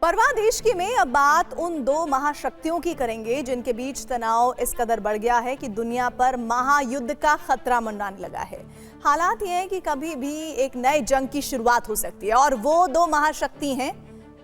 परवाह देश की में अब बात उन दो महाशक्तियों की करेंगे जिनके बीच तनाव इस कदर बढ़ गया है कि दुनिया पर महायुद्ध का खतरा मंडराने लगा है। हालात ये हैं कि कभी भी एक नए जंग की शुरुआत हो सकती है और वो दो महाशक्ति हैं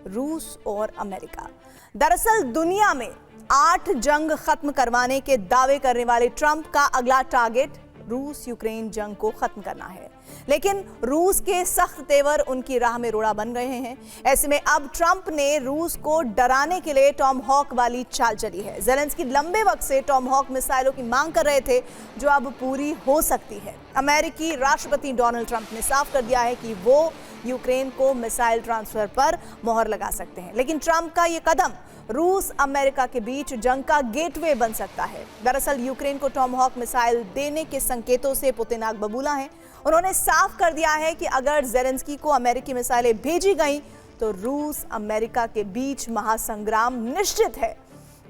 रूस और अमेरिका। दरअसल दुनिया में 8 जंग खत्म करवाने के दावे करने वाले ट्रंप का अगला टारगेट रूस यूक्रेन जंग को खत्म करना है, लेकिन रूस के सख्त तेवर उनकी राह में रोड़ा बन रहे हैं। ऐसे में अब ट्रंप ने रूस को डराने के लिए टॉम हॉक वाली चाल चली है। ज़ेलेंस्की लंबे वक्त से टॉम हॉक मिसाइलों की मांग कर रहे थे जो अब पूरी हो सकती है। अमेरिकी राष्ट्रपति डोनाल्ड ट्रंप ने साफ कर दिया है कि वो यूक्रेन को मिसाइल ट्रांसफर पर मोहर लगा सकते हैं, लेकिन ट्रंप का ये कदम रूस अमेरिका के बीच जंग का गेटवे बन सकता है। दरअसल यूक्रेन को टॉम हॉक मिसाइल देने के संकेतों से पुतिन आग बबूला हैं। उन्होंने साफ कर दिया है कि अगर ज़ेलेंस्की को अमेरिकी मिसाइलें भेजी गई तो रूस अमेरिका के बीच महासंग्राम निश्चित है,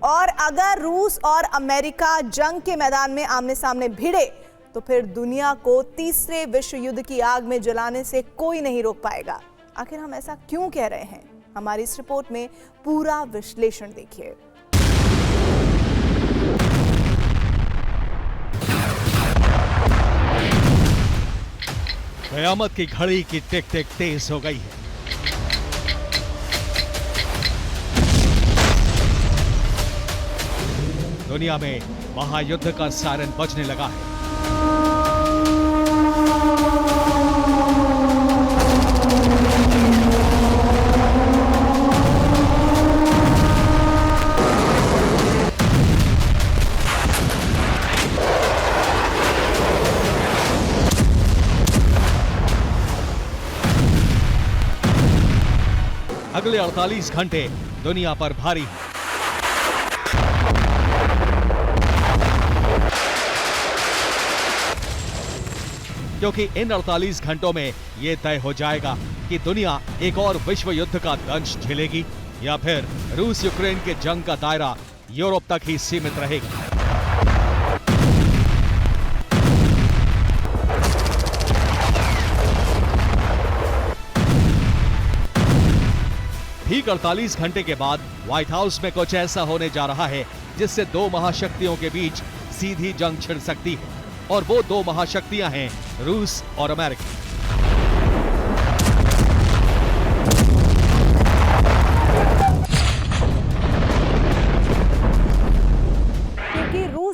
और अगर रूस और अमेरिका जंग के मैदान में आमने सामने भिड़े तो फिर दुनिया को तीसरे विश्व युद्ध की आग में जलाने से कोई नहीं रोक पाएगा। आखिर हम ऐसा क्यों कह रहे हैं, हमारी इस रिपोर्ट में पूरा विश्लेषण देखिए। कयामत की घड़ी की टिक टिक तेज हो गई है। दुनिया में महायुद्ध का सायरन बजने लगा है। अगले 48 घंटे दुनिया पर भारी हैं। क्योंकि इन 48 घंटों में यह तय हो जाएगा कि दुनिया एक और विश्व युद्ध का दंश झेलेगी या फिर रूस यूक्रेन के जंग का दायरा यूरोप तक ही सीमित रहेगा। ठीक 48 घंटे के बाद व्हाइट हाउस में कुछ ऐसा होने जा रहा है जिससे दो महाशक्तियों के बीच सीधी जंग छिड़ सकती है, और वो दो महाशक्तियां हैं रूस और अमेरिका।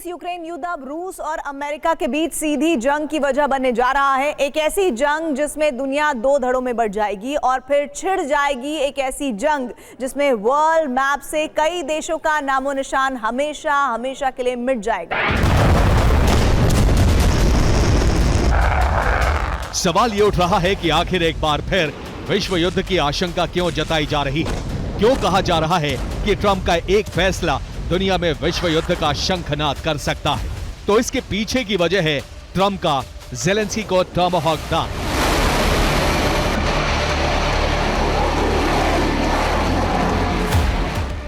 यूक्रेन युद्ध अब रूस और अमेरिका के बीच सीधी जंग की वजह बनने जा रहा है। एक ऐसी जंग जिसमें दुनिया दो धड़ों में बढ़ जाएगी और फिर छिड़ जाएगी। एक ऐसी जंग जिसमें वर्ल्ड मैप से कई देशों का नामो निशान हमेशा हमेशा के लिए मिट जाएगा। सवाल ये उठ रहा है कि आखिर एक बार फिर विश्व युद्ध की आशंका क्यों जताई जा रही है? क्यों कहा जा रहा है कि ट्रंप का एक फैसला दुनिया में विश्व युद्ध का शंखनाद कर सकता है? तो इसके पीछे की वजह है ट्रंप का ज़ेलेंस्की को टॉमहॉक दान।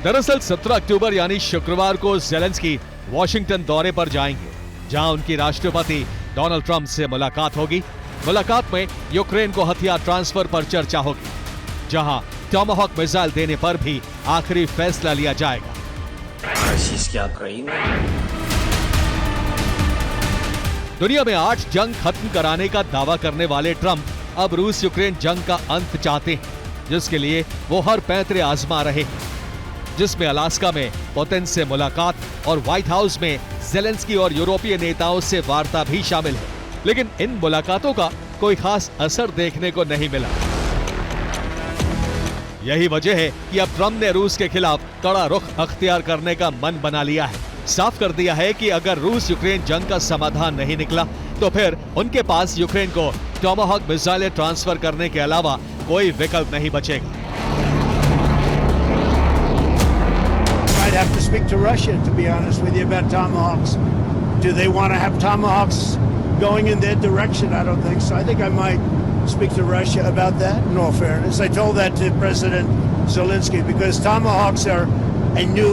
दरअसल 17 अक्टूबर यानी शुक्रवार को ज़ेलेंस्की वॉशिंगटन दौरे पर जाएंगे, जहां उनकी राष्ट्रपति डोनाल्ड ट्रंप से मुलाकात होगी। मुलाकात में यूक्रेन को हथियार ट्रांसफर पर चर्चा होगी, जहां टॉमहॉक मिसाइल देने पर भी आखिरी फैसला लिया जाएगा। दुनिया में 8 जंग खत्म कराने का दावा करने वाले ट्रंप अब रूस यूक्रेन जंग का अंत चाहते हैं, जिसके लिए वो हर पैंतरे आजमा रहे हैं, जिसमें अलास्का में पुतिन से मुलाकात और व्हाइट हाउस में ज़ेलेंस्की और यूरोपीय नेताओं से वार्ता भी शामिल है। लेकिन इन मुलाकातों का कोई खास असर देखने को नहीं मिला। यही वजह है कि अब ट्रंप ने रूस के खिलाफ कड़ा रुख अख्तियार करने का मन बना लिया है। साफ कर दिया है कि अगर रूस यूक्रेन जंग का समाधान नहीं निकला तो फिर उनके पास यूक्रेन को टॉमहॉक मिसाइलें ट्रांसफर करने के अलावा कोई विकल्प नहीं बचेगा। I'd have to speak to Russia, to be honest with you, about Tomahawks. Do they want to have Tomahawks going in their direction? I don't think so. I think I might speak to Russia about that, in all fairness. I told that to President Zelensky because Tomahawks are a new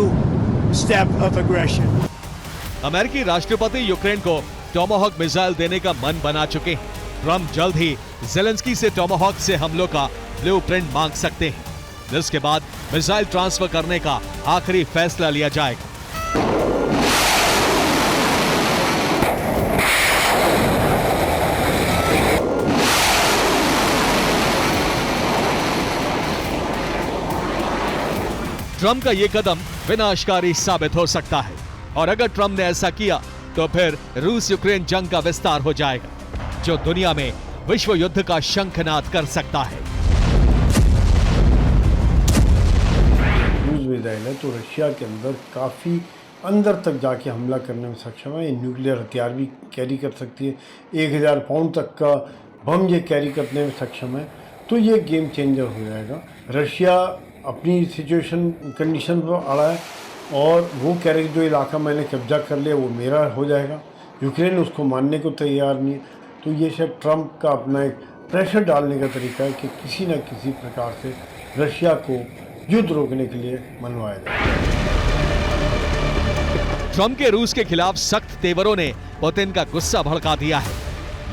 step of aggression. अमेरिकी राष्ट्रपति Ukraine को Tomahawk missile देने का मन बना चुके हैं। Trump जल्द ही ज़ेलेंस्की से टॉमाहॉक से हमलों का ब्लूप्रिंट मांग सकते हैं। जिसके बाद मिसाइल ट्रांसफर करने का आखिरी फैसला लिया जाएगा। ट्रंप का यह कदम विनाशकारी साबित हो सकता है और अगर ट्रंप ने ऐसा किया तो फिर रूस यूक्रेन जंग का विस्तार हो जाएगा, जो दुनिया में विश्व युद्ध का शंखनाद कर सकता है। क्रूज मिसाइल है तो रशिया के अंदर काफ़ी अंदर तक जाके हमला करने में सक्षम है। ये न्यूक्लियर हथियार भी कैरी कर सकती है, 1000 पाउंड तक का बम ये कैरी करने में सक्षम है। तो ये गेम चेंजर हो जाएगा। रशिया अपनी सिचुएशन कंडीशन पर अड़ा है और वो कह रहे जो इलाका मैंने कब्जा कर लिया वो मेरा हो जाएगा। यूक्रेन उसको मानने को तैयार नहीं है। तो ये शायद ट्रंप का अपना एक प्रेशर डालने का तरीका है कि किसी न किसी प्रकार से रशिया को युद्ध रोकने के लिए मनवाया जाए। ट्रंप के रूस के खिलाफ सख्त तेवरों ने पुतिन का गुस्सा भड़का दिया है।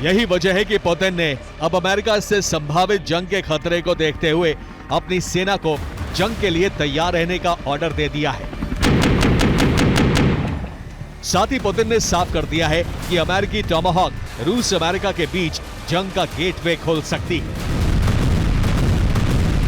यही वजह है कि पुतिन ने अब अमेरिका से संभावित जंग के खतरे को देखते हुए अपनी सेना को जंग के लिए तैयार रहने का ऑर्डर दे दिया है। साथ ही पुतिन ने साफ कर दिया है कि अमेरिकी टॉमाहॉक रूस अमेरिका के बीच जंग का गेटवे खोल सकती है।